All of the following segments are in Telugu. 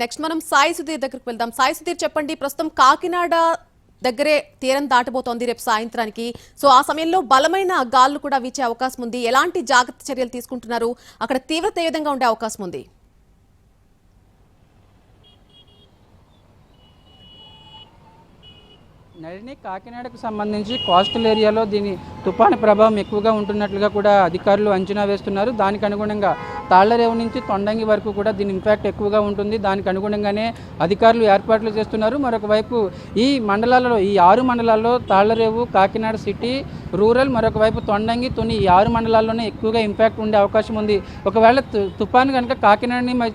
నెక్స్ట్ మనం సాయి సుధీర్ దగ్గరికి వెళ్దాం. సాయి సుధీర్ చెప్పండి, ప్రస్తుతం కాకినాడ దగ్గరే తీరం దాటబోతోంది రేపు సాయంత్రానికి. సో ఆ సమయంలో బలమైన గాలులు కూడా వీచే అవకాశం ఉంది. ఎలాంటి జాగ్రత్త చర్యలు తీసుకుంటున్నారు? అక్కడ తీవ్రత ఏ విధంగా ఉండే అవకాశం ఉంది? నళిని కాకినాడకు సంబంధించి కోస్టల్ ఏరియాలో దీని తుఫాను ప్రభావం ఎక్కువగా ఉంటున్నట్లుగా కూడా అధికారులు అంచనా వేస్తున్నారు. దానికి అనుగుణంగా తాళ్లరేవు నుంచి తొండంగి వరకు కూడా దీని ఇంపాక్ట్ ఎక్కువగా ఉంటుంది. దానికి అనుగుణంగానే అధికారులు ఏర్పాట్లు చేస్తున్నారు. మరొక వైపు ఈ మండలాలలో, ఈ 6 మండలాల్లో తాళ్లరేవు, కాకినాడ సిటీ, రూరల్, మరొక వైపు తొండంగి, తుని, ఈ 6 మండలాల్లోనే ఎక్కువగా ఇంపాక్ట్ ఉండే అవకాశం ఉంది. ఒకవేళ తుఫాను కనుక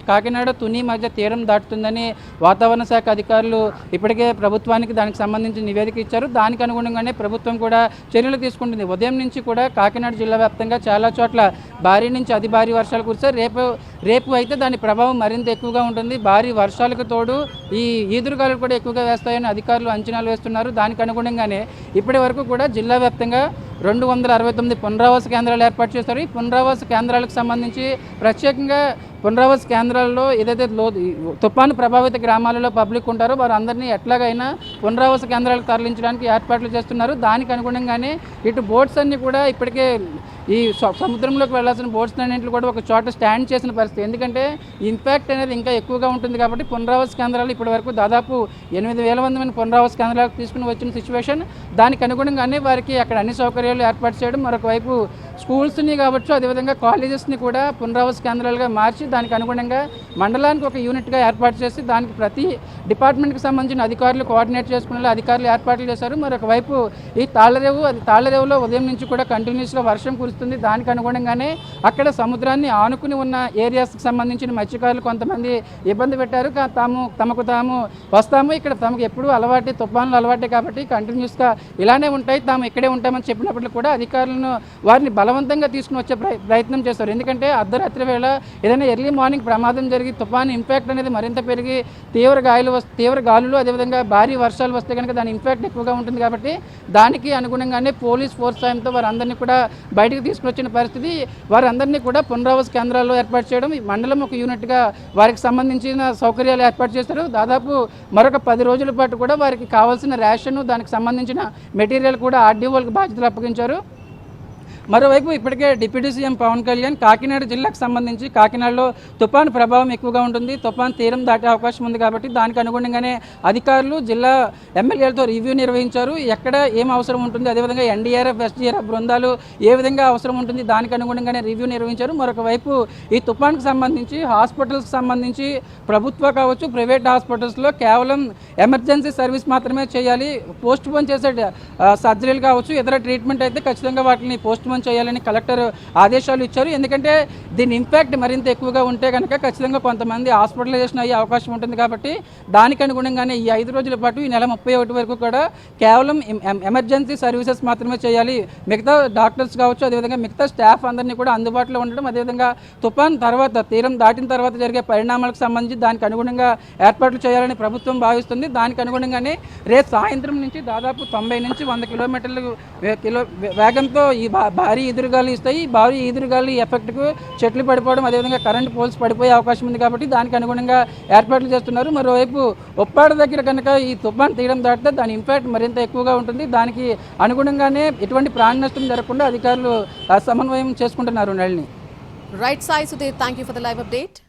కాకినాడ తుని మధ్య తీరం దాటుతుందని వాతావరణ శాఖ అధికారులు ఇప్పటికే ప్రభుత్వానికి దానికి సంబంధించి నివేదిక ఇచ్చారు. దానికి అనుగుణంగానే ప్రభుత్వం కూడా చర్యలు తీసుకుంటుంది. ఉదయం నుంచి కూడా కాకినాడ జిల్లా వ్యాప్తంగా చాలా చోట్ల భారీ నుంచి అతి భారీ వర్షాలు కురిశాయి. రేపు అయితే దాని ప్రభావం మరింత ఎక్కువగా ఉంటుంది. భారీ వర్షాలకు తోడు ఈ ఈదురుగాలు కూడా ఎక్కువగా వేస్తాయని అధికారులు అంచనాలు వేస్తున్నారు. దానికి అనుగుణంగానే ఇప్పటి వరకు కూడా జిల్లా వ్యాప్తంగా 269 పునరావాస కేంద్రాలు ఏర్పాటు చేస్తారు. ఈ పునరావాస కేంద్రాలకు సంబంధించి ప్రత్యేకంగా పునరావాస కేంద్రాల్లో ఏదైతే తుఫాను ప్రభావిత గ్రామాలలో పబ్లిక్ ఉంటారో వారందరినీ ఎట్లాగైనా పునరావాస కేంద్రాలకు తరలించడానికి ఏర్పాట్లు చేస్తున్నారు. దానికి అనుగుణంగానే ఇటు బోట్స్ అన్నీ కూడా ఇప్పటికే ఈ సముద్రంలోకి వెళ్లాల్సిన బోట్స్ అన్నింటిలో కూడా ఒక చోట స్టాండ్ చేసిన పరిస్థితి. ఎందుకంటే ఇంపాక్ట్ అనేది ఇంకా ఎక్కువగా ఉంటుంది కాబట్టి పునరావాస కేంద్రాలు ఇప్పటి వరకు దాదాపు 8,000 మంది పునరావాస కేంద్రాలకు తీసుకుని వచ్చిన సిచ్యువేషన్. దానికి అనుగుణంగానే వారికి అక్కడ అన్ని సౌకర్యాలు ఏర్పాటు చేయడం, మరొక వైపు స్కూల్స్ని కావచ్చు, అదేవిధంగా కాలేజెస్ని కూడా పునరావాస కేంద్రాలుగా మార్చి దానికి అనుగుణంగా మండలానికి ఒక యూనిట్గా ఏర్పాటు చేసి దానికి ప్రతి డిపార్ట్మెంట్కి సంబంధించిన అధికారులు కోఆర్డినేట్ చేసుకునే అధికారులు ఏర్పాట్లు చేశారు. మరొక వైపు ఈ తాళ్లరేవులో ఉదయం నుంచి కూడా కంటిన్యూస్గా వర్షం కురుస్తుంది. దానికి అనుగుణంగానే అక్కడ సముద్రాన్ని ఆనుకుని ఉన్న ఏరియాస్కి సంబంధించిన మత్స్యకారులు కొంతమంది ఇబ్బంది పెట్టారు. తమకు తాము వస్తాము, ఇక్కడ తమకు ఎప్పుడు అలవాటే, తుఫానులు అలవాటే కాబట్టి కంటిన్యూస్గా ఇలానే ఉంటాయి, తాము ఇక్కడే ఉంటామని చెప్పినప్పుడు కూడా అధికారులను వారిని బలవంతంగా తీసుకుని వచ్చే ప్రయత్నం చేస్తారు. ఎందుకంటే అర్ధరాత్రి వేళ ఏదైనా ఎర్లీ మార్నింగ్ ప్రమాదం జరిగి తుఫాను ఇంపాక్ట్ అనేది మరింత పెరిగి తీవ్ర గాలులు అదేవిధంగా భారీ వర్షాలు వస్తే కనుక దాని ఇంపాక్ట్ ఎక్కువగా ఉంటుంది. కాబట్టి దానికి అనుగుణంగానే పోలీస్ ఫోర్స్ సాయంతో వారందరినీ కూడా బయటకు తీసుకొచ్చిన పరిస్థితి. వారందరినీ కూడా పునరావాస కేంద్రాల్లో ఏర్పాటు చేయడం, ఈ మండలం ఒక యూనిట్గా వారికి సంబంధించిన సౌకర్యాలు ఏర్పాటు చేస్తారు. దాదాపు మరొక 10 రోజుల పాటు కూడా వారికి కావాల్సిన రేషన్, దానికి సంబంధించిన మెటీరియల్ కూడా ఆర్డీఓలకు బాధ్యతలు అప్పగించారు. మరోవైపు ఇప్పటికే డిప్యూటీ సీఎం పవన్ కళ్యాణ్ కాకినాడ జిల్లాకు సంబంధించి కాకినాడలో తుఫాను ప్రభావం ఎక్కువగా ఉంటుంది, తుఫాను తీరం దాటే అవకాశం ఉంది కాబట్టి దానికి అనుగుణంగానే అధికారులు జిల్లా ఎమ్మెల్యేలతో రివ్యూ నిర్వహించారు. ఎక్కడ ఏం అవసరం ఉంటుంది, అదేవిధంగా ఎన్డీఆర్ఎఫ్, ఎస్డీఆర్ఎఫ్ బృందాలు ఏ విధంగా అవసరం ఉంటుంది దానికి అనుగుణంగానే రివ్యూ నిర్వహించారు. మరొక వైపు ఈ తుఫానుకు సంబంధించి హాస్పిటల్స్కి సంబంధించి ప్రభుత్వ కావచ్చు, ప్రైవేట్ హాస్పిటల్స్లో కేవలం ఎమర్జెన్సీ సర్వీస్ మాత్రమే చేయాలి. పోస్ట్ పోన్ చేసే సర్జరీలు కావచ్చు, ఇతర ట్రీట్మెంట్ అయితే ఖచ్చితంగా వాటిని పోస్ట్ పోన్ చేయాలని కలెక్టర్ ఆదేశాలు ఇచ్చారు. ఎందుకంటే దీని ఇంపాక్ట్ మరింత ఎక్కువగా ఉంటే కనుక ఖచ్చితంగా కొంతమంది హాస్పిటలైజేషన్ అయ్యే అవకాశం ఉంటుంది. కాబట్టి దానికి అనుగుణంగానే ఈ 5 రోజుల పాటు ఈ నెల 31 వరకు కూడా కేవలం ఎమర్జెన్సీ సర్వీసెస్ మాత్రమే చేయాలి. మిగతా డాక్టర్స్ కావచ్చు, అదేవిధంగా మిగతా స్టాఫ్ అందరినీ కూడా అందుబాటులో ఉండడం, అదేవిధంగా తుఫాన్ తర్వాత తీరం దాటిన తర్వాత జరిగే పరిణామాలకు సంబంధించి దానికి అనుగుణంగా ఏర్పాట్లు చేయాలని ప్రభుత్వం భావిస్తుంది. దానికి అనుగుణంగానే రేపు సాయంత్రం నుంచి దాదాపు 90 నుంచి 100 కిలోమీటర్ల వేగంతో ఈ భారీ ఎదురుగాలు ఇస్తాయి. ఈ భారీ ఎదురుగాలి ఎఫెక్ట్కు చెట్లు పడిపోవడం, అదేవిధంగా కరెంట్ పోల్స్ పడిపోయే అవకాశం ఉంది. కాబట్టి దానికి అనుగుణంగా ఏర్పాట్లు చేస్తున్నారు. మరోవైపు ఉప్పాడ దగ్గర కనుక ఈ తుఫాన్ తీయడం దాటితే దాని ఇంపాక్ట్ మరింత ఎక్కువగా ఉంటుంది. దానికి అనుగుణంగానే ఎటువంటి ప్రాణ నష్టం జరగకుండా అధికారులు సమన్వయం చేసుకుంటున్నారు. Nalini. Right Sai Sudheer, thank you for the live update.